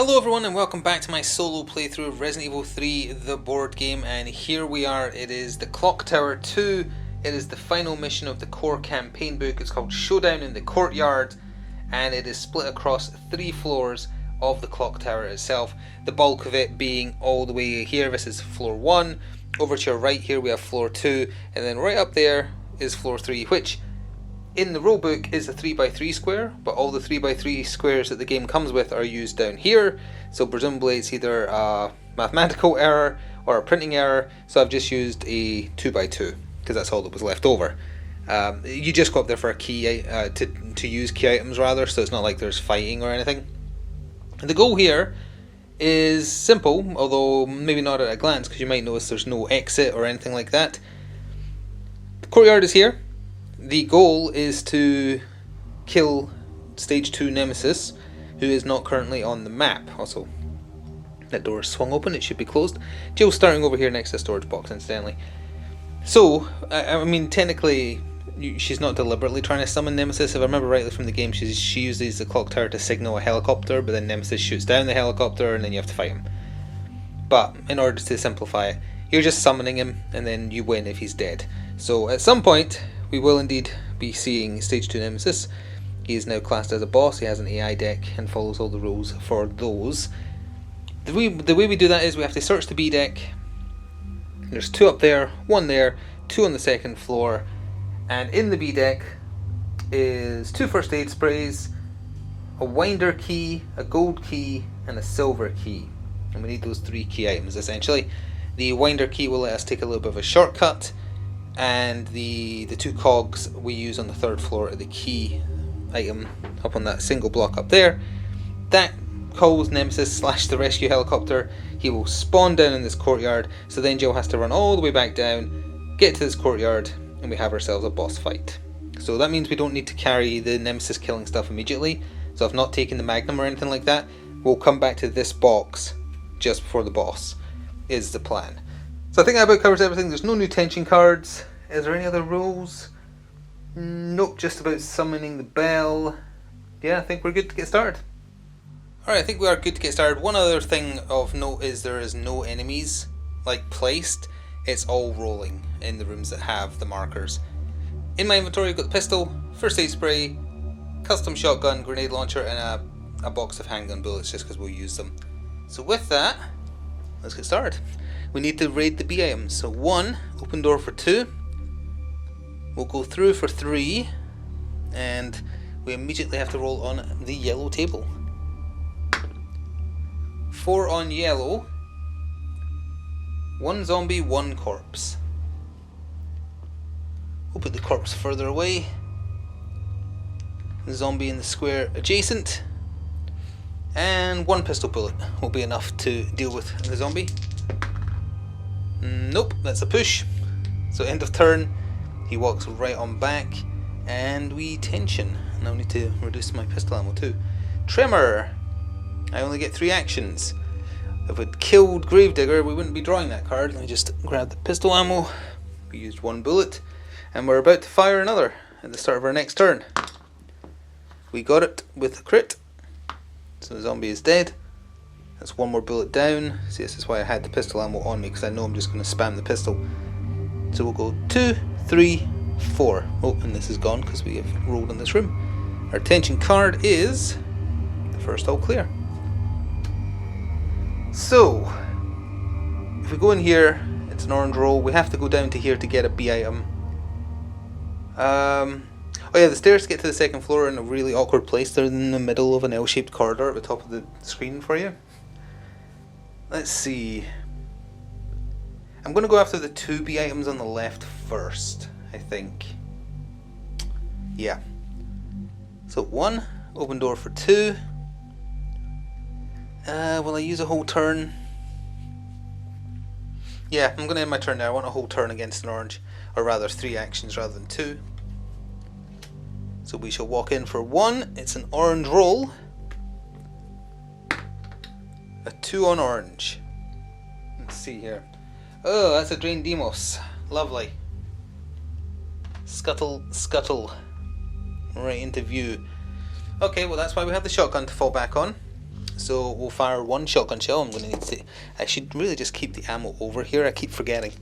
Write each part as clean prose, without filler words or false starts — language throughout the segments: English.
Hello everyone and welcome back to my solo playthrough of Resident Evil 3, the board game, and here we are. It is the Clock Tower 2, it is the final mission of the core campaign book. It's called Showdown in the Courtyard, and it is split across 3 floors of the Clock Tower itself, the bulk of it being all the way here. This is floor 1, over to your right here we have floor 2, and then right up there is floor 3, which in the rulebook is a 3x3 square, but all the 3x3 squares that the game comes with are used down here, so presumably it's either a mathematical error or a printing error, so I've just used a 2x2 because that's all that was left over. You just go up there for a key, to use key items rather, so it's not like there's fighting or anything. And the goal here is simple, although maybe not at a glance, because you might notice there's no exit or anything like that. The courtyard is here. The goal is to kill Stage 2 Nemesis, who is not currently on the map. Also, that door is swung open, it should be closed. Jill's starting over here next to the storage box, incidentally. So, I mean, technically, she's not deliberately trying to summon Nemesis. If I remember rightly from the game, she uses the clock tower to signal a helicopter, but then Nemesis shoots down the helicopter and then you have to fight him. But, in order to simplify it, you're just summoning him, and then you win if he's dead. So, at some point, we will indeed be seeing Stage 2 Nemesis. He is now classed as a boss, he has an AI deck and follows all the rules for those. The way we do that is we have to search the B deck. There's 2 up there, 1 there, 2 on the second floor, and in the B deck is 2 first aid sprays, a winder key, a gold key, and a silver key. And we need those 3 key items essentially. The winder key will let us take a little bit of a shortcut, and the 2 cogs we use on the 3rd floor are the key item up on that single block up there. That calls Nemesis / the rescue helicopter. He will spawn down in this courtyard, so then Jill has to run all the way back down, get to this courtyard, and we have ourselves a boss fight. So that means we don't need to carry the Nemesis killing stuff immediately, so I've not taken the Magnum or anything like that. We'll come back to this box just before the boss, is the plan. So I think that about covers everything. There's no new tension cards. Is there any other rules? Nope, just about summoning the bell. Yeah, I think we're good to get started. Alright, I think we are good to get started. One other thing of note is there is no enemies placed. It's all rolling in the rooms that have the markers. In my inventory I've got the pistol, first aid spray, custom shotgun, grenade launcher, and a box of handgun bullets just because we'll use them. So with that, let's get started. We need to raid the B items. So 1, open door for 2. We'll go through for 3. And we immediately have to roll on the yellow table. 4 on yellow. 1 zombie, 1 corpse. We'll put the corpse further away. The zombie in the square adjacent. And 1 pistol bullet will be enough to deal with the zombie. Nope, that's a push. So end of turn, he walks right on back, and we tension. Now I need to reduce my pistol ammo too. Tremor. I only get 3 actions. If we'd killed Gravedigger, we wouldn't be drawing that card. Let me just grab the pistol ammo. We used 1 bullet, and we're about to fire another at the start of our next turn. We got it with a crit. So the zombie is dead. That's 1 more bullet down. See, this is why I had the pistol ammo on me, because I know I'm just going to spam the pistol. So we'll go 2, 3, 4. Oh, and this is gone because we have rolled in this room. Our tension card is the first all clear. So, if we go in here, it's an orange roll. We have to go down to here to get a B item. Oh yeah, the stairs to get to the 2nd floor are in a really awkward place. They're in the middle of an L-shaped corridor at the top of the screen for you. Let's see. I'm going to go after the 2 B items on the left first, I think. Yeah. So 1, open door for 2. Will I use a whole turn? Yeah, I'm going to end my turn now. I want a whole turn against an orange. Or rather 3 actions rather than 2. So we shall walk in for 1. It's an orange roll. A 2 on orange. Let's see here. Oh, that's a Drain Demos. Lovely. Scuttle, right into view. Okay, well that's why we have the shotgun to fall back on. So we'll fire one shotgun shell. I'm going to need to... I should really just keep the ammo over here. I keep forgetting.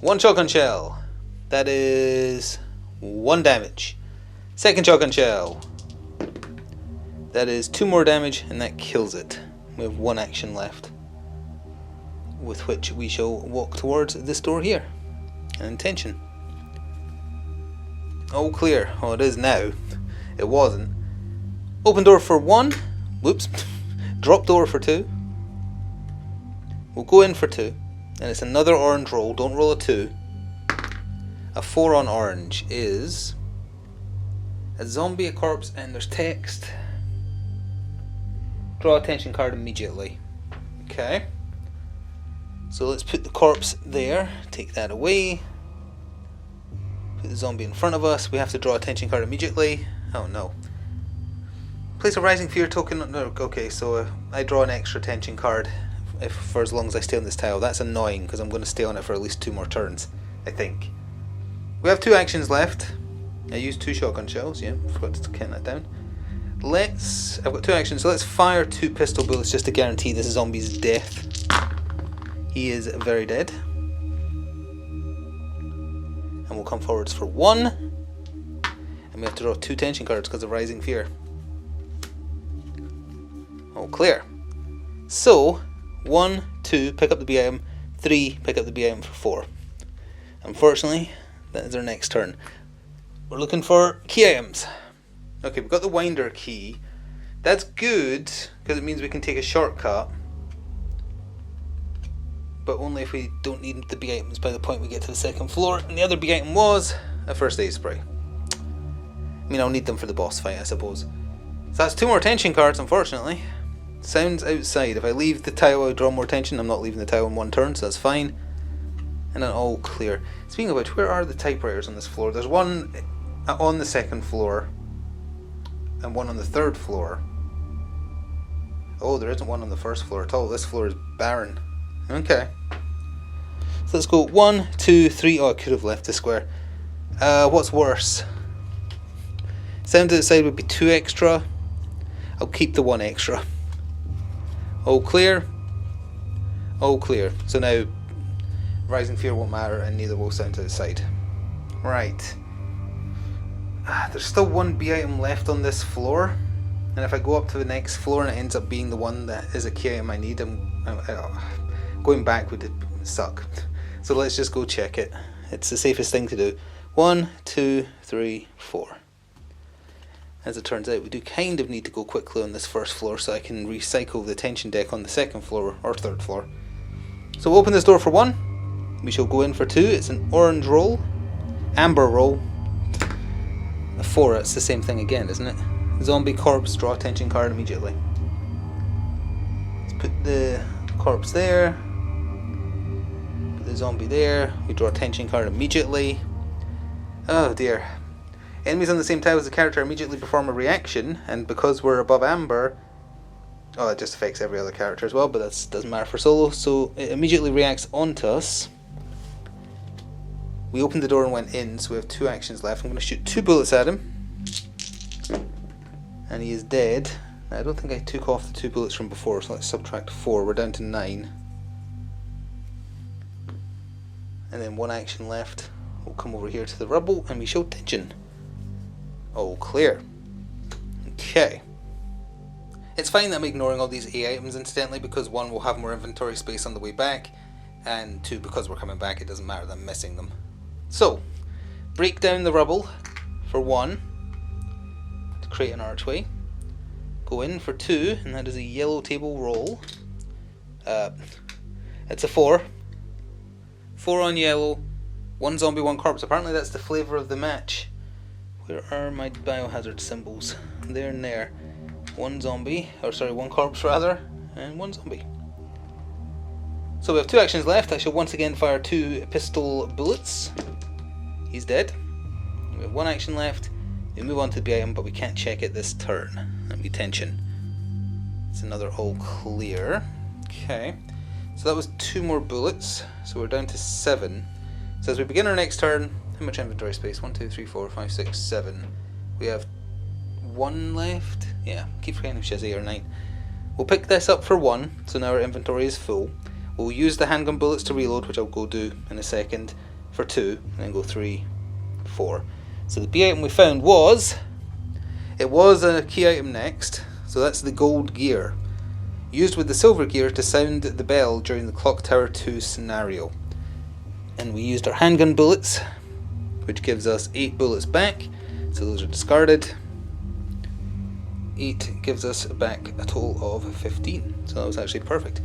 One shotgun shell. That is 1 damage. Second shotgun shell. That is 2 more damage, and that kills it. We have 1 action left, with which we shall walk towards this door here. And attention. All clear. Oh, it is now. It wasn't. Open door for 1. Whoops. Drop door for 2. We'll go in for 2. And it's another orange roll. Don't roll a 2. A 4 on orange is a zombie, a corpse, and there's text. Draw attention card immediately. Okay. So let's put the corpse there. Take that away. Put the zombie in front of us. We have to draw attention card immediately. Oh no. Place a rising fear token. No, okay, so I draw an extra attention card for as long as I stay on this tile. That's annoying because I'm going to stay on it for at least 2 more turns, I think. We have 2 actions left. I used 2 shotgun shells. Yeah, forgot to count that down. I've got 2 actions, so let's fire 2 pistol bullets just to guarantee this zombie's death. He is very dead. And we'll come forwards for 1. And we have to draw 2 tension cards because of rising fear. All clear. So, 1, 2, pick up the B item. 3, pick up the B item for 4. Unfortunately, that is our next turn. We're looking for key items. Okay, we've got the winder key. That's good, because it means we can take a shortcut. But only if we don't need the B items by the point we get to the 2nd floor. And the other B item was a first aid spray. I mean, I'll need them for the boss fight, I suppose. So that's 2 more tension cards, unfortunately. Sounds outside. If I leave the tile, I draw more tension. I'm not leaving the tile in 1 turn, so that's fine. And then all clear. Speaking of which, where are the typewriters on this floor? There's one on the 2nd floor. And one on the 3rd floor. Oh, there isn't one on the 1st floor at all. This floor is barren. Okay. So let's go 1, 2, 3. Oh, I could have left the square. What's worse? Sound outside would be 2 extra. I'll keep the 1 extra. All clear. All clear. So now rising fear won't matter, and neither will sound outside. Right. There's still 1 B item left on this floor, and if I go up to the next floor and it ends up being the one that is a key item I need, going back would suck. So let's just go check it. It's the safest thing to do. 1, 2, 3, 4. As it turns out, we do kind of need to go quickly on this 1st floor so I can recycle the tension deck on the 2nd floor or 3rd floor. So we'll open this door for 1. We shall go in for 2. It's an orange roll, amber roll. A 4, it's the same thing again, isn't it? Zombie, corpse, draw attention card immediately. Let's put the corpse there. Put the zombie there. We draw attention card immediately. Oh dear. Enemies on the same tile as the character immediately perform a reaction, and because we're above amber, oh, it just affects every other character as well, but that doesn't matter for solo, so it immediately reacts onto us. We opened the door and went in, so we have 2 actions left. I'm going to shoot 2 bullets at him. And he is dead. Now, I don't think I took off the 2 bullets from before, so let's subtract 4. We're down to 9. And then 1 action left. We'll come over here to the rubble and we show tension. All clear. Okay. It's fine that I'm ignoring all these A items incidentally, because 1, we'll have more inventory space on the way back, and 2, because we're coming back, it doesn't matter that I'm missing them. So, break down the rubble for 1 to create an archway. Go in for 2, and that is a yellow table roll. It's a 4. 4 on yellow, 1 zombie, 1 corpse. Apparently that's the flavour of the match. Where are my biohazard symbols? There and there. 1 zombie, or sorry, 1 corpse rather, and 1 zombie. So we have 2 actions left. I shall once again fire 2 pistol bullets. He's dead. We have 1 action left. We move on to the B item, but we can't check it this turn. That'd be tension. It's another all clear. Okay. So that was 2 more bullets. So we're down to 7. So as we begin our next turn, how much inventory space? 1, 2, 3, 4, 5, 6, 7. We have 1 left. Yeah, keep forgetting if she has 8 or 9. We'll pick this up for 1, so now our inventory is full. We'll use the handgun bullets to reload, which I'll go do in a second, for 2, and then go 3, 4. So the B item we found was, it was a key item next, so that's the gold gear. Used with the silver gear to sound the bell during the Clock Tower 2 scenario. And we used our handgun bullets, which gives us 8 bullets back, so those are discarded. 8 gives us back a total of 15, so that was actually perfect.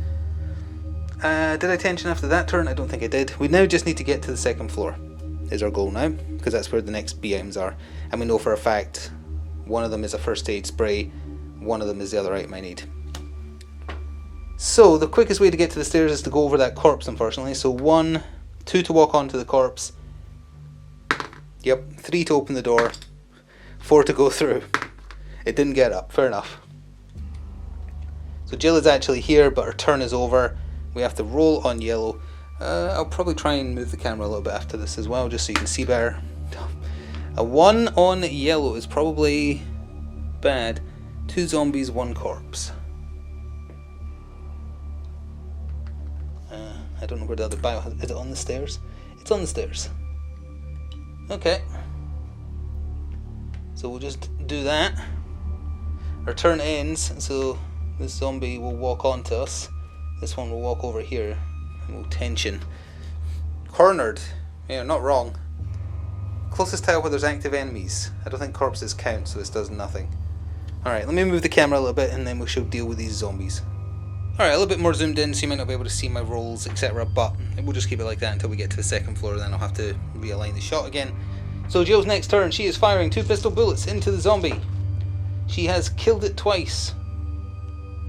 Did I tension after that turn? I don't think I did. We now just need to get to the second floor, is our goal now, because that's where the next B items are. And we know for a fact, one of them is a first aid spray, one of them is the other item I need. So the quickest way to get to the stairs is to go over that corpse, unfortunately. So 1, 2 to walk onto the corpse. Yep, 3 to open the door. 4 to go through. It didn't get up, fair enough. So Jill is actually here, but her turn is over. We have to roll on yellow. I'll probably try and move the camera a little bit after this as well, just so you can see better. A 1 on yellow is probably bad. 2 zombies, 1 corpse. I don't know where the other bio is. It on the stairs? It's on the stairs. Okay. So we'll just do that. Our turn ends, so this zombie will walk onto us. This one will walk over here and we'll tension. Cornered. Yeah, not wrong. Closest tile where there's active enemies. I don't think corpses count, so this does nothing. Alright, let me move the camera a little bit and then we shall deal with these zombies. Alright, a little bit more zoomed in so you might not be able to see my rolls, etc. But we'll just keep it like that until we get to the second floor, then I'll have to realign the shot again. So Jill's next turn, she is firing 2 pistol bullets into the zombie. She has killed it twice.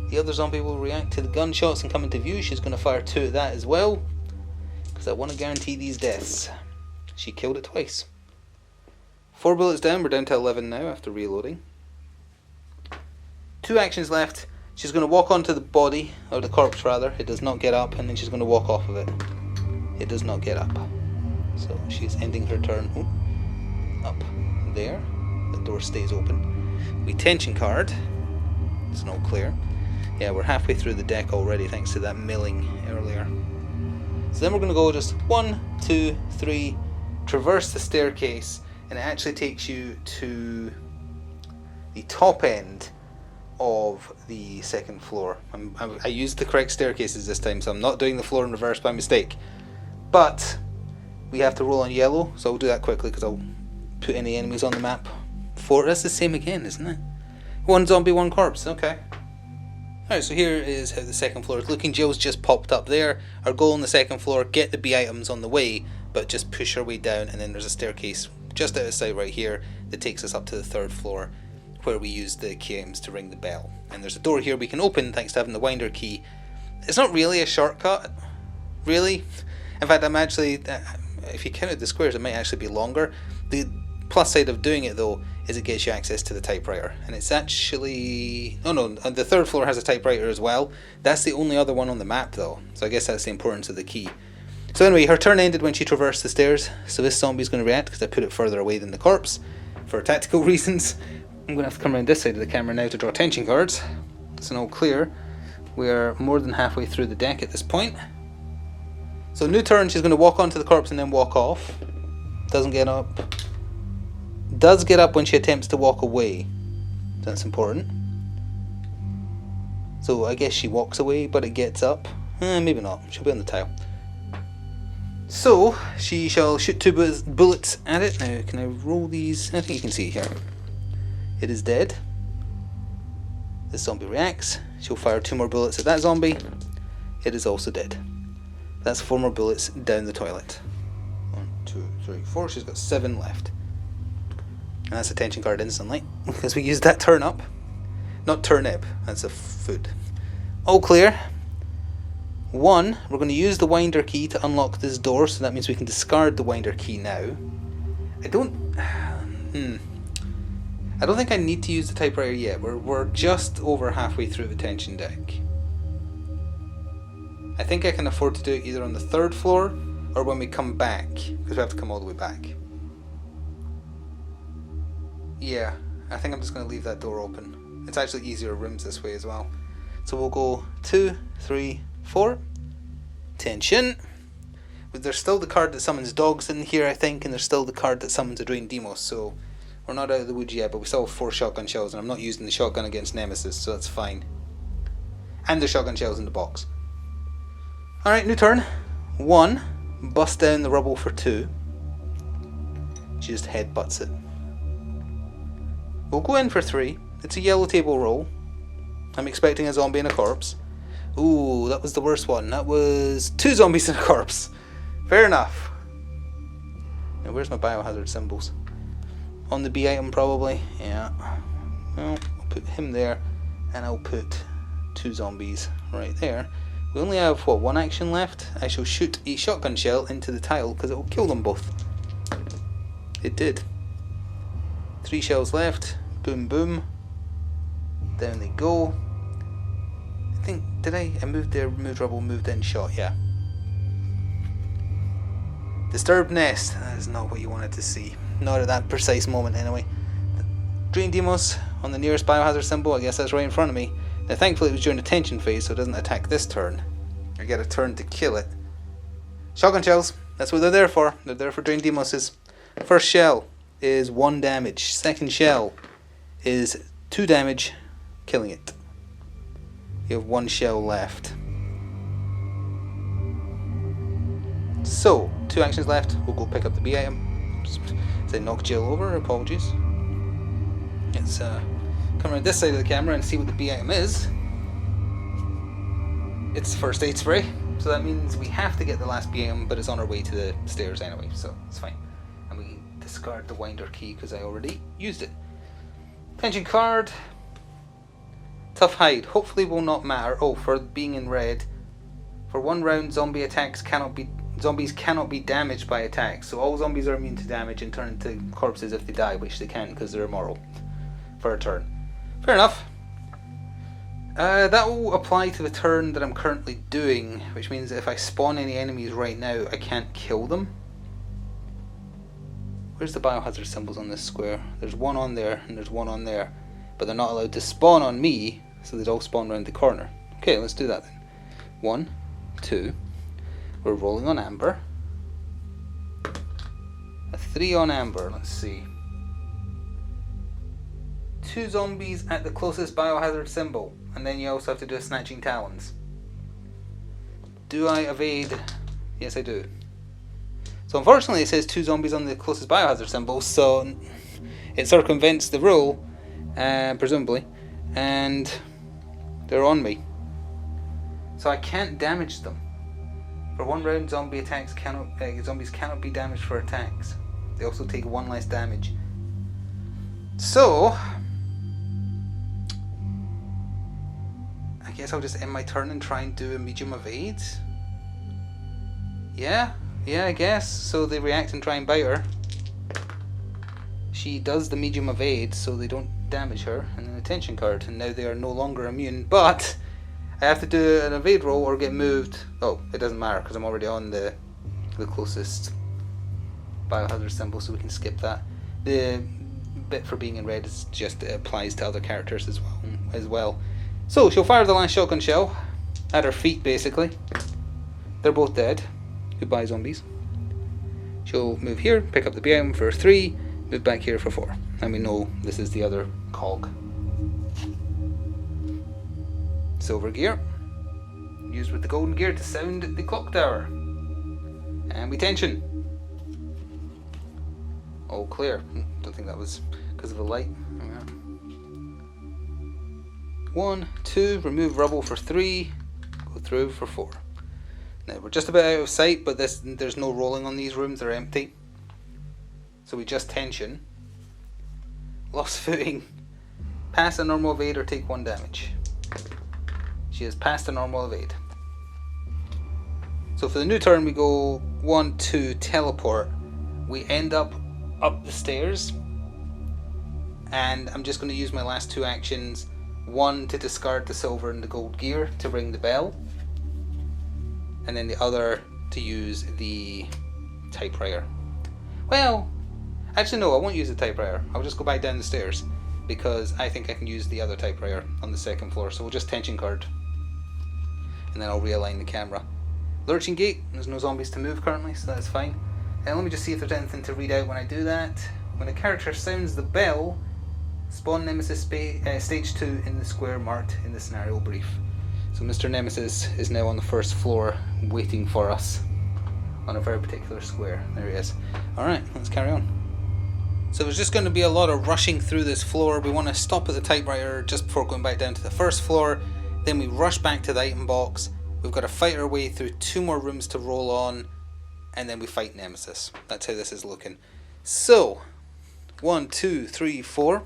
The other zombie will react to the gunshots and come into view. She's going to fire 2 at that as well, because I want to guarantee these deaths. She killed it twice. 4 bullets down, we're down to 11 now after reloading. 2 actions left. She's going to walk onto the body, or the corpse rather. It does not get up, and then she's going to walk off of it. It does not get up. So she's ending her turn. Ooh. Up there. The door stays open. We tension card. It's not clear. Yeah, we're halfway through the deck already thanks to that milling earlier. So then we're going to go just 1, 2, 3, traverse the staircase, and it actually takes you to the top end of the second floor. I used the correct staircases this time, so I'm not doing the floor in reverse by mistake. But we have to roll on yellow, so I'll do that quickly because I'll put any enemies on the map. 4, that's the same again, isn't it? 1 zombie, 1 corpse, okay. Alright, so here is how the second floor is looking. Jill's just popped up there. Our goal on the second floor, get the B items on the way, but just push our way down, and then there's a staircase just out of sight right here that takes us up to the 3rd floor, where we use the key items to ring the bell. And there's a door here we can open thanks to having the winder key. It's not really a shortcut, really. In fact, I'm actually, if you counted the squares, it might actually be longer. The plus side of doing it though is it gets you access to the typewriter, and it's actually, oh no, the 3rd floor has a typewriter as well. That's the only other one on the map though, so I guess that's the importance of the key. So anyway, her turn ended when she traversed the stairs, so this zombie's going to react because I put it further away than the corpse for tactical reasons. I'm going to have to come around this side of the camera now to draw tension cards. It's an all clear. We're more than halfway through the deck at this point. So new turn, she's going to walk onto the corpse and then walk off. Doesn't get up. Does get up when she attempts to walk away. That's important. So I guess she walks away, but it gets up. Maybe not. She'll be on the tile. So she shall shoot 2 bullets at it. Now can I roll these? I think you can see here. It is dead. This zombie reacts. She'll fire 2 more bullets at that zombie. It is also dead. That's 4 more bullets down the toilet. 1, 2, 3, 4. She's got 7 left. And that's a tension card instantly, because we used that turn up. Not turnip, that's a food. All clear. 1, we're going to use the winder key to unlock this door, so that means we can discard the winder key now. I don't think I need to use the typewriter yet. We're just over halfway through the tension deck. I think I can afford to do it either on the 3rd floor or when we come back, because we have to come all the way back. Yeah, I think I'm just going to leave that door open. It's actually easier rooms this way as well. So we'll go 2, 3, 4. Tension. But there's still the card that summons dogs in here, I think, and there's still the card that summons a drained Demos, so we're not out of the woods yet, but we still have 4 shotgun shells, and I'm not using the shotgun against Nemesis, so that's fine. And the shotgun shells in the box. Alright, new turn. 1. Bust down the rubble for 2. She just headbutts it. We'll go in for 3. It's a yellow table roll. I'm expecting a zombie and a corpse. Ooh, that was the worst one. That was 2 zombies and a corpse. Fair enough. Now, where's my biohazard symbols? On the B item, probably. Yeah. Well, I'll put him there, and I'll put 2 zombies right there. We only have, what, 1 action left? I shall shoot a shotgun shell into the tile, because it will kill them both. It did. 3 shells left. Boom, boom. Down they go. I think, did I moved there, moved rubble, moved in, shot, yeah. Disturbed nest. That is not what you wanted to see. Not at that precise moment, anyway. Drain Demos on the nearest biohazard symbol. I guess that's right in front of me. Now, thankfully, it was during the tension phase, so it doesn't attack this turn. I get a turn to kill it. Shotgun shells. That's what they're there for. They're there for Drain Demoses. First shell is 1 damage. Second shell is 2 damage, killing it. You have 1 shell left. So, 2 actions left. We'll go pick up the B item. As I knock Jill over, apologies. Let's come around this side of the camera and see what the B item is. It's first aid spray, so that means we have to get the last B item, but it's on our way to the stairs anyway, so it's fine. And we discard the winder key because I already used it. Tension card. Tough hide. Hopefully will not matter. Oh, for being in red. For 1 round, zombies cannot be damaged by attacks. So all zombies are immune to damage and turn into corpses if they die, which they can't because they're immoral. For a turn. Fair enough. That will apply to the turn that I'm currently doing, which means that if I spawn any enemies right now, I can't kill them. Where's the biohazard symbols on this square? There's 1 on there and there's 1 on there. But they're not allowed to spawn on me, so they'd all spawn around the corner. Okay, let's do that then. 1, 2. We're rolling on amber. A 3 on amber, let's see. 2 zombies at the closest biohazard symbol, and then you also have to do a snatching talons. Do I evade? Yes, I do. So unfortunately it says 2 zombies on the closest biohazard symbol, so it circumvents the rule, presumably, and they're on me. So I can't damage them. For 1 round, zombies cannot be damaged for attacks. They also take 1 less damage. So I guess I'll just end my turn and try and do a medium evade. Yeah, I guess. So they react and try and bite her. She does the medium evade, so they don't damage her, and then a tension card, and now they are no longer immune, but I have to do an evade roll or get moved. Oh, it doesn't matter because I'm already on the closest biohazard symbol, so we can skip that. The bit for being in red is just, it applies to other characters as well. So she'll fire the last shotgun shell at her feet, basically. They're both dead. Goodbye, zombies. She'll move here, pick up the B item for 3, move back here for 4. And we know this is the other cog. Silver gear. Used with the golden gear to sound the clock tower. And we tension. All clear. Don't think that was because of the light. 1, 2, remove rubble for 3, go through for 4. Now we're just about out of sight, but there's no rolling on these rooms, they're empty. So we just tension. Lost footing. Pass a normal evade or take 1 damage. She has passed a normal evade. So for the new turn we go 1, 2, teleport. We end up the stairs. And I'm just going to use my last 2 actions. 1 to discard the silver and the gold gear to ring the bell. And then the other to use the typewriter. Well, actually no, I won't use the typewriter. I'll just go back down the stairs. because I think I can use the other typewriter on the second floor. So we'll just tension card, and then I'll realign the camera. Lurching gate, there's no zombies to move currently, so that's fine. And let me just see if there's anything to read out when I do that. When a character sounds the bell, spawn Nemesis stage 2 in the square marked in the scenario brief. So Mr. Nemesis is now on the first floor waiting for us on a very particular square. There he is. Alright, let's carry on. So there's just going to be a lot of rushing through this floor. We want to stop at the typewriter just before going back down to the first floor. Then we rush back to the item box. We've got to fight our way through 2 more rooms to roll on. And then we fight Nemesis. That's how this is looking. So, 1, 2, 3, 4.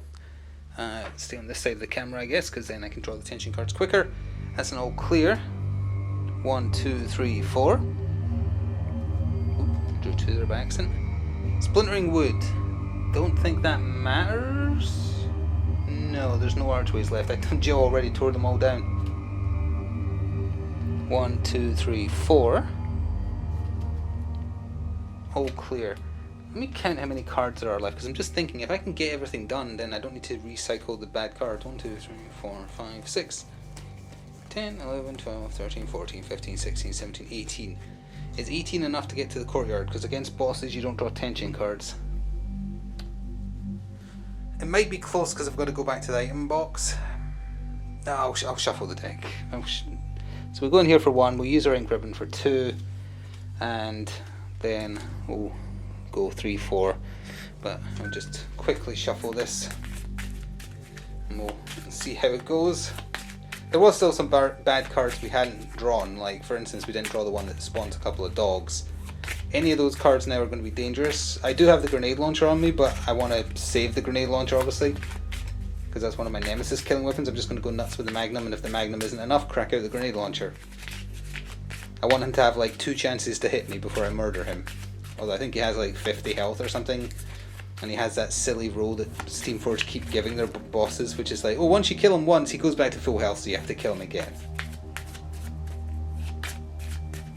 Stay on this side of the camera, I guess, because then I can draw the tension cards quicker. That's an all clear. 1, 2, 3, 4. Oop, drew 2 there by accident. Splintering wood. Don't think that matters. No, there's no archways left. I think Joe already tore them all down. 1, 2, 3, 4. All clear. Let me count how many cards there are left, because I'm just thinking if I can get everything done, then I don't need to recycle the bad cards. 1, 2, 3, 4, 5, 6, 10, 11, 12, 13, 14, 15, 16, 17, 18. Is 18 enough to get to the courtyard? Because against bosses you don't draw tension cards. It might be close because I've got to go back to the item box. No, I'll shuffle the deck. So we'll go in here for 1, we'll use our ink ribbon for 2, and then we'll go 3, 4. But I'll just quickly shuffle this and we'll see how it goes. There was still some bad cards we hadn't drawn, like for instance we didn't draw the one that spawns a couple of dogs. Any of those cards now are going to be dangerous. I do have the grenade launcher on me, but I want to save the grenade launcher obviously, because that's one of my Nemesis killing weapons. I'm just going to go nuts with the Magnum, and if the Magnum isn't enough, crack out the grenade launcher. I want him to have like 2 chances to hit me before I murder him. Although I think he has like 50 health or something, and he has that silly roll that Steamforged keep giving their bosses, which is like, oh, once you kill him once, he goes back to full health, so you have to kill him again.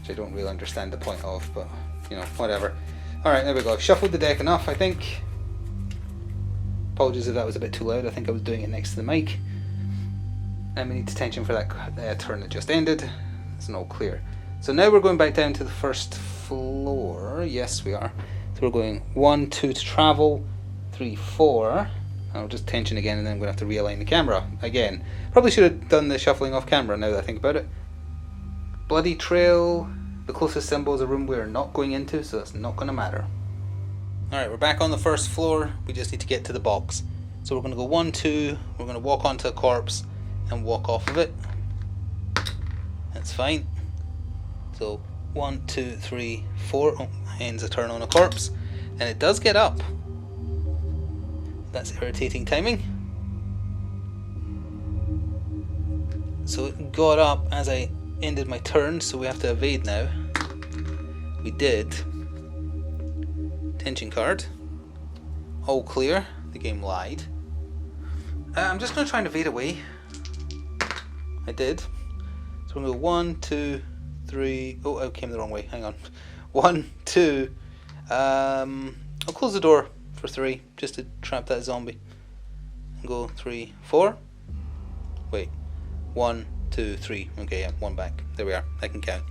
Which I don't really understand the point of, but you know, whatever. Alright, there we go. I've shuffled the deck enough, I think. Apologies if that was a bit too loud. I think I was doing it next to the mic. And we need detention for that turn that just ended. It's an all clear. So now we're going back down to the first floor. Yes, we are. So we're going 1, 2 to travel, 3, 4. I'll just tension again, and then I'm going to have to realign the camera again. Probably should have done the shuffling off camera now that I think about it. Bloody trail. The closest symbol is a room we're not going into, so that's not going to matter. Alright, we're back on the first floor. We just need to get to the box. So we're going to go 1, 2. We're going to walk onto a corpse and walk off of it. That's fine. So 1, 2, 3, 4. Oh, ends a turn on a corpse. And it does get up. That's irritating timing. So it got up as I ended my turn, so we have to evade now. We did. Tension card. All clear. The game lied. I'm just going to try and evade away. I did. So we're going to go 1, 2, 3. Oh, I came the wrong way. Hang on. 1, 2. I'll close the door for 3 just to trap that zombie. And go 3, 4. Wait. 1, 2, 3. Okay, yeah, 1 back. There we are. I can count.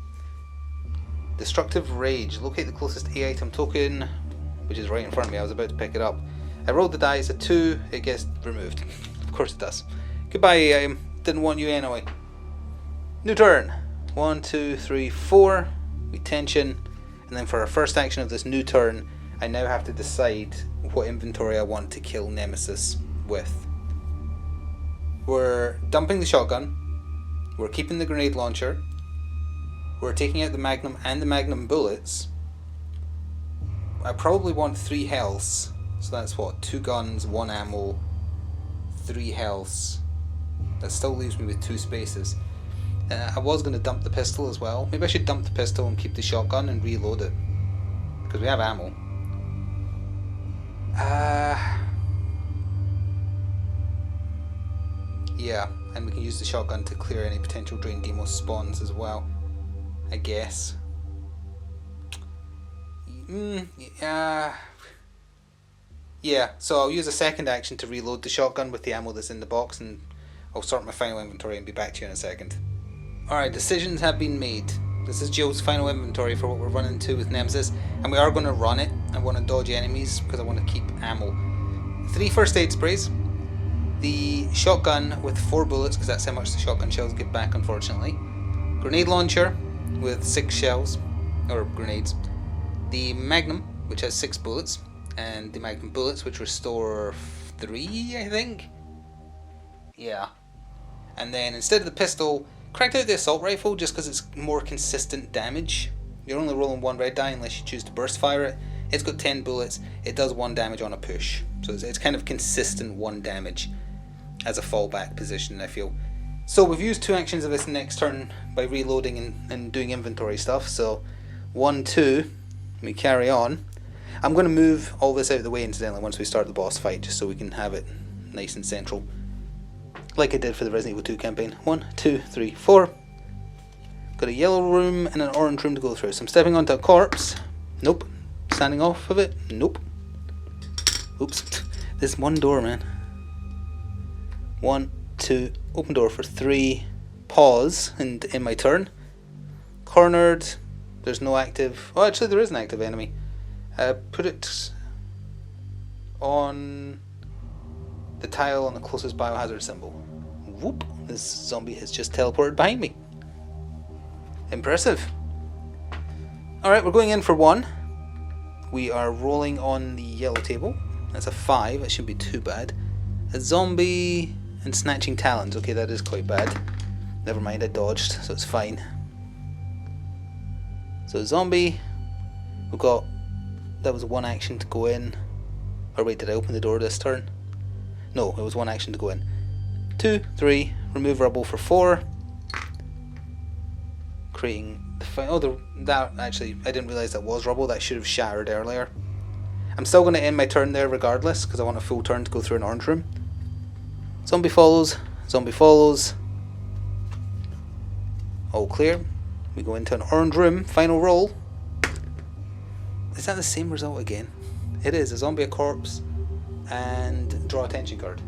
Destructive Rage. Locate the closest A item token, which is right in front of me. I was about to pick it up. I rolled the dice. A 2. It gets removed. Of course it does. Goodbye, A item. Didn't want you anyway. New turn. 1, 2, 3, 4. We tension. And then for our first action of this new turn, I now have to decide what inventory I want to kill Nemesis with. We're dumping the shotgun. We're keeping the grenade launcher. We're taking out the Magnum and the Magnum bullets. I probably want 3 healths. So that's what? 2 guns, 1 ammo, 3 healths. That still leaves me with 2 spaces. I was going to dump the pistol as well. Maybe I should dump the pistol and keep the shotgun and reload it, because we have ammo. Yeah, and we can use the shotgun to clear any potential Drain Demos spawns as well, I guess. Yeah, Yeah, so I'll use a second action to reload the shotgun with the ammo that's in the box, and I'll sort my final inventory and be back to you in a second. Alright, decisions have been made. This is Joe's final inventory for what we're running to with Nemesis, and we are going to run it. I want to dodge enemies because I want to keep ammo. 3 first aid sprays, the shotgun with 4 bullets because that's how much the shotgun shells give back, unfortunately. Grenade launcher with 6 shells, or grenades. The Magnum, which has 6 bullets, and the Magnum bullets, which restore 3, I think? Yeah. And then instead of the pistol, cracked out the assault rifle just because it's more consistent damage. You're only rolling 1 red die unless you choose to burst fire it. It's got 10 bullets, it does 1 damage on a push. So it's kind of consistent 1 damage as a fallback position, I feel. So we've used 2 actions of this next turn by reloading and doing inventory stuff. So 1, 2, we carry on. I'm going to move all this out of the way incidentally once we start the boss fight, just so we can have it nice and central, like I did for the Resident Evil 2 campaign. 1, 2, 3, 4. Got a yellow room and an orange room to go through. So I'm stepping onto a corpse. Nope. Standing off of it. Nope. Oops. This one door, man. 1, 2. Open door for 3. Pause and in my turn. Cornered. There's no active. Oh, actually, there is an active enemy. Put it on the tile on the closest biohazard symbol. Whoop! This zombie has just teleported behind me. Impressive. Alright, we're going in for 1. We are rolling on the yellow table. That's a 5, that shouldn't be too bad. A zombie and snatching talons. Okay, that is quite bad. Never mind, I dodged, so it's fine. So zombie, we've got, that was 1 action to go in. Or wait, did I open the door this turn? No, it was 1 action to go in. 2, 3, remove rubble for 4. Creating the that actually, I didn't realise that was rubble, that should have shattered earlier. I'm still going to end my turn there regardless, because I want a full turn to go through an orange room. Zombie follows, zombie follows. All clear. We go into an orange room, final roll. Is that the same result again? It is, a zombie, a corpse, and draw attention card.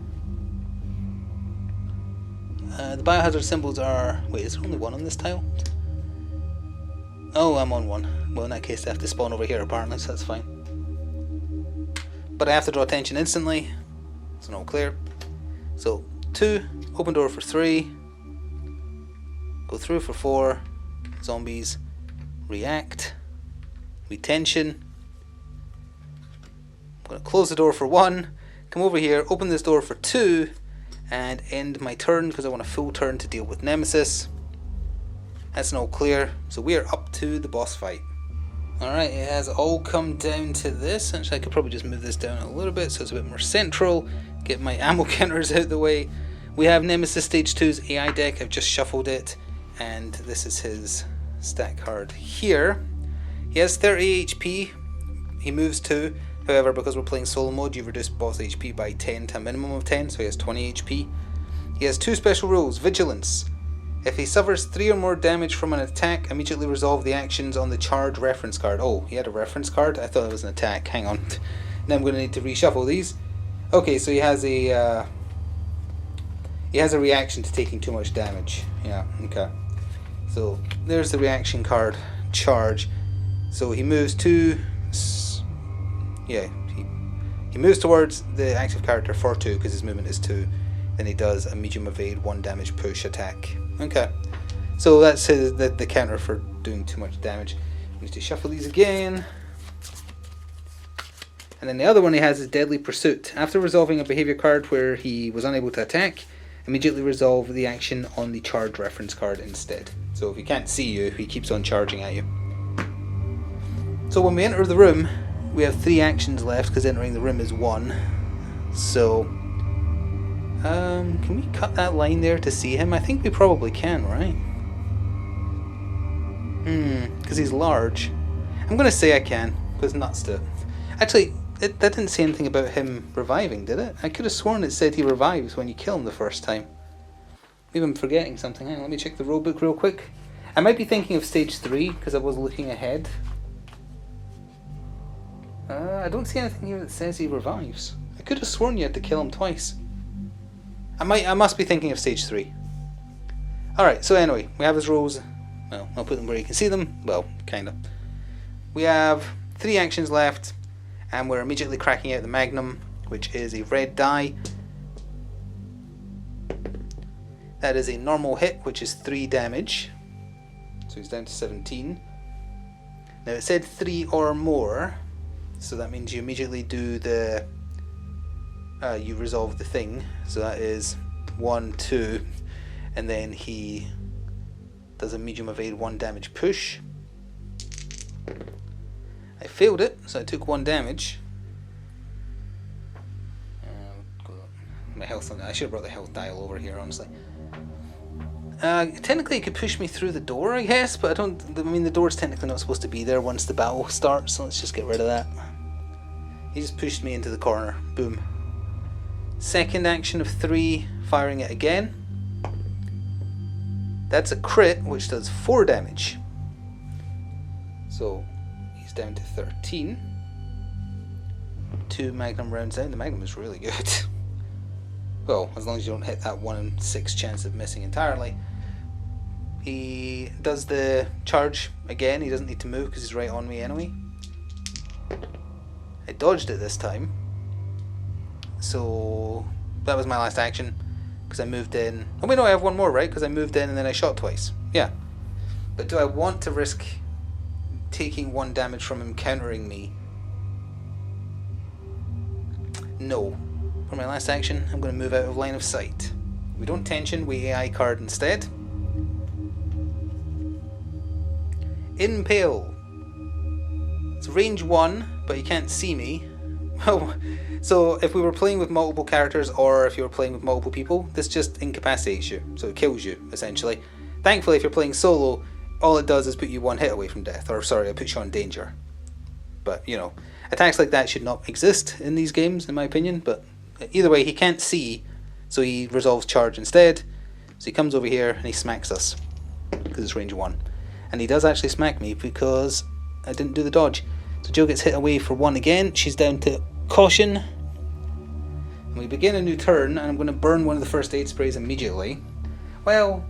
The biohazard symbols are... Wait, is there only 1 on this tile? Oh, I'm on 1. Well, in that case, I have to spawn over here apparently, so that's fine. But I have to draw attention instantly. It's all clear. So, 2, open door for 3. Go through for 4. Zombies. React. Retention. I'm going to close the door for 1. Come over here, open this door for 2. And end my turn because I want a full turn to deal with Nemesis. That's an all clear, so we are up to the boss fight. Alright, it has all come down to this. Actually, I could probably just move this down a little bit so it's a bit more central. Get my ammo counters out of the way. We have Nemesis Stage 2's AI deck. I've just shuffled it, and this is his stat card here. He has 30 HP. He moves 2. However, because we're playing solo mode, you've reduced boss HP by 10 to a minimum of 10, so he has 20 HP. He has 2 special rules. Vigilance. If he suffers 3 or more damage from an attack, immediately resolve the actions on the charge reference card. Oh, he had a reference card? I thought it was an attack. Hang on. Now I'm going to need to reshuffle these. Okay, so he has a reaction to taking too much damage. Yeah, okay. So there's the reaction card, charge. So he moves to... Yeah, he moves towards the active character for 2 because his movement is 2. Then he does a medium evade, 1 damage push attack. Okay, so that's the counter for doing too much damage. We need to shuffle these again. And then the other one he has is Deadly Pursuit. After resolving a behavior card where he was unable to attack, immediately resolve the action on the charge reference card instead. So if he can't see you, he keeps on charging at you. So when we enter the room, we have 3 actions left because entering the room is 1. So, can we cut that line there to see him? I think we probably can, right? Because he's large. I'm going to say I can, because nuts to it. Actually, that didn't say anything about him reviving, did it? I could have sworn it said he revives when you kill him the first time. Maybe I'm forgetting something. Hang on, let me check the rulebook real quick. I might be thinking of stage 3, because I was looking ahead. I don't see anything here that says he revives. I could have sworn you had to kill him twice. I must be thinking of stage 3. Alright, so anyway, we have his rolls. Well, I'll put them where you can see them. Well, kinda. We have 3 actions left, and we're immediately cracking out the Magnum, which is a red die. That is a normal hit, which is 3 damage. So he's down to 17. Now it said 3 or more, so that means you immediately do the... you resolve the thing. So that is 1, 2, and then he does a medium evade 1 damage push. I failed it, so I took 1 damage. My health on that. I should have brought the health dial over here, honestly. Technically, it could push me through the door, I guess, but I mean, the door's technically not supposed to be there once the battle starts, so let's just get rid of that. He just pushed me into the corner. Boom. Second action of 3, firing it again. That's a crit, which does 4 damage. So, he's down to 13. 2 Magnum rounds down. The Magnum is really good. Well, as long as you don't hit that 1 in 6 chance of missing entirely. He does the charge again. He doesn't need to move because he's right on me anyway. I dodged it this time. So that was my last action because I moved in. Oh wait, no, I have 1 more, right? Because I moved in and then I shot twice. Yeah. But do I want to risk taking 1 damage from him countering me? No. For my last action, I'm going to move out of line of sight. We don't tension, we AI card instead. Impale. It's range 1, but you can't see me. Oh, so if we were playing with multiple characters, or if you were playing with multiple people, this just incapacitates you, so it kills you, essentially. Thankfully, if you're playing solo, all it does is put you 1 hit away from death, or sorry, it puts you on danger. But, you know, attacks like that should not exist in these games, in my opinion, but either way, he can't see, so he resolves charge instead. So he comes over here and he smacks us, because it's range 1. And he does actually smack me because I didn't do the dodge. So Jill gets hit away for 1 again. She's down to caution. And we begin a new turn, and I'm going to burn one of the first aid sprays immediately. Well,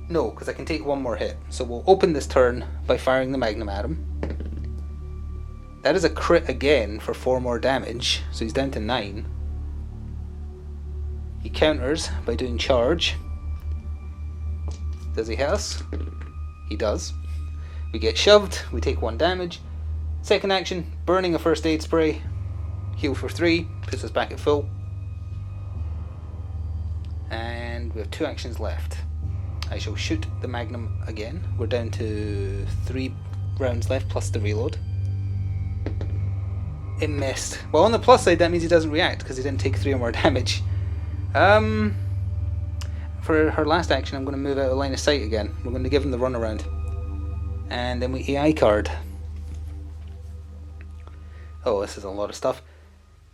no, because I can take 1 more hit. So we'll open this turn by firing the Magnum at him. That is a crit again for 4 more damage, so he's down to 9. He counters by doing charge. Does he hit us? He does. We get shoved, we take 1 damage. Second action, burning a first aid spray. Heal for 3, puts us back at full. And we have 2 actions left. I shall shoot the Magnum again. We're down to 3 rounds left plus the reload. It missed. Well, on the plus side, that means he doesn't react because he didn't take 3 or more damage. For her last action, I'm going to move out of line of sight again. We're going to give him the runaround. And then we AI card. Oh, this is a lot of stuff.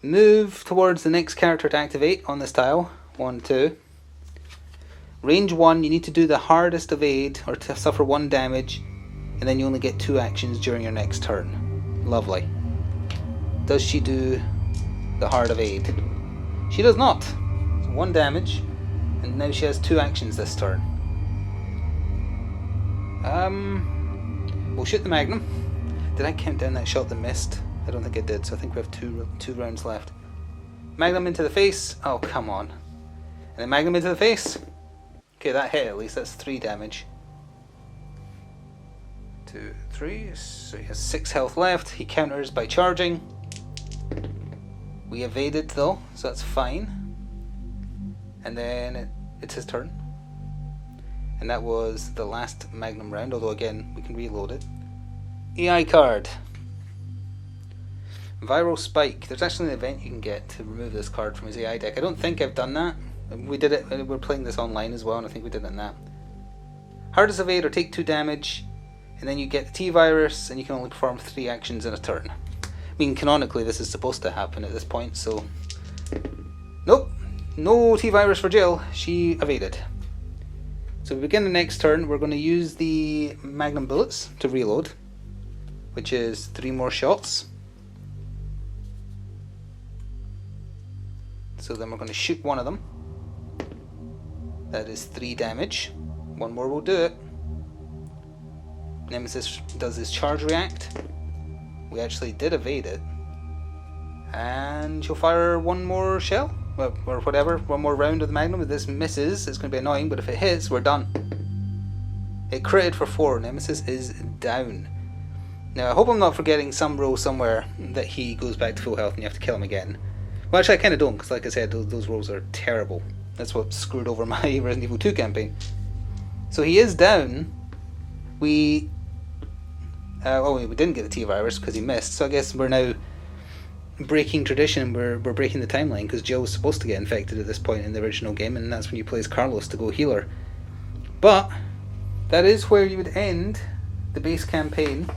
Move towards the next character to activate on this tile. 1, 2. Range 1, you need to do the hardest evade or to suffer 1 damage. And then you only get 2 actions during your next turn. Lovely. Does she do the hard evade? She does not. So 1 damage, and now she has 2 actions this turn. We'll shoot the Magnum. Did I count down that shot that missed? I don't think I did, so I think we have two rounds left. Magnum into the face. Oh, come on. And then Magnum into the face. Okay, that hit at least. That's 3 damage. 2, 3. So he has 6 health left. He counters by charging. We evaded though, so that's fine. And then it's his turn. And that was the last Magnum round, although again, we can reload it. AI card. Viral Spike. There's actually an event you can get to remove this card from his AI deck. I don't think I've done that. We did it, we're playing this online as well, and I think we did it in that. Hardest evade or take 2 damage, and then you get the T-Virus, and you can only perform 3 actions in a turn. I mean, canonically this is supposed to happen at this point, so... Nope, no T-Virus for Jill, she evaded. So we begin the next turn, we're going to use the Magnum bullets to reload, which is 3 more shots. So then we're going to shoot one of them. That is 3 damage. One more will do it. Nemesis does his charge react. We actually did evade it. And she'll fire one more shell, or whatever, one more round of the Magnum. If this misses, it's going to be annoying, but if it hits, we're done. It critted for 4. Nemesis is down. Now, I hope I'm not forgetting some roll somewhere that he goes back to full health and you have to kill him again. Well, actually, I kind of don't, because like I said, those rolls are terrible. That's what screwed over my Resident Evil 2 campaign. So he is down. We didn't get the T-Virus because he missed, so I guess we're now breaking tradition. We're breaking the timeline, because Jill was supposed to get infected at this point in the original game, and that's when you play as Carlos to go healer. But that is where you would end the base campaign.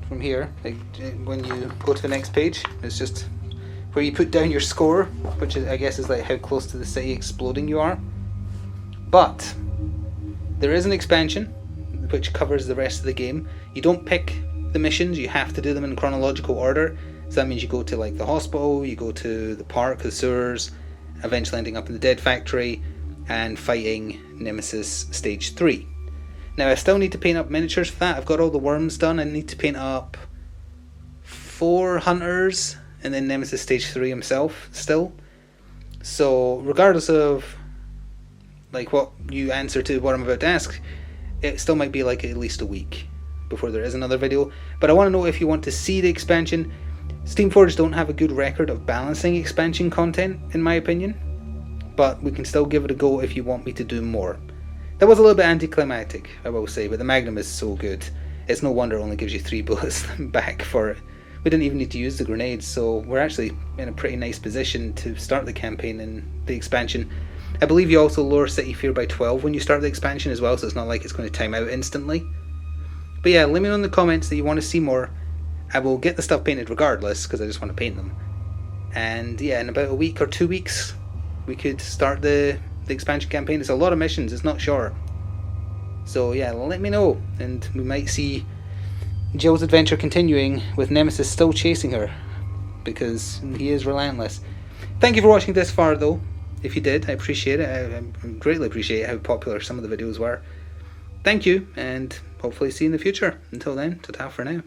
From here, like, when you go to the next page, it's just where you put down your score, which is, I guess, is like how close to the city exploding you are. But there is an expansion which covers the rest of the game. You don't pick the missions, you have to do them in chronological order. So that means you go to like the hospital, you go to the park, the sewers, eventually ending up in the Dead Factory and fighting Nemesis Stage 3. Now I still need to paint up miniatures for that. I've got all the worms done. I need to paint up 4 hunters and then Nemesis Stage 3 himself still. So regardless of like what you answer to what I'm about to ask, it still might be like at least a week before there is another video. But I want to know if you want to see the expansion. Steamforged don't have a good record of balancing expansion content, in my opinion, but we can still give it a go if you want me to do more. That was a little bit anticlimactic, I will say, but the Magnum is so good. It's no wonder it only gives you 3 bullets back for it. We didn't even need to use the grenades, so we're actually in a pretty nice position to start the campaign and the expansion. I believe you also lower City Fear by 12 when you start the expansion as well, so it's not like it's going to time out instantly. But yeah, let me know in the comments that you want to see more. I will get the stuff painted regardless, because I just want to paint them. And yeah, in about a week or 2 weeks, we could start the expansion campaign. It's a lot of missions, it's not short. So yeah, let me know, and we might see Jill's adventure continuing with Nemesis still chasing her, because he is relentless. Thank you for watching this far though. If you did, I appreciate it. I greatly appreciate how popular some of the videos were. Thank you, and hopefully see you in the future. Until then, ta-ta for now.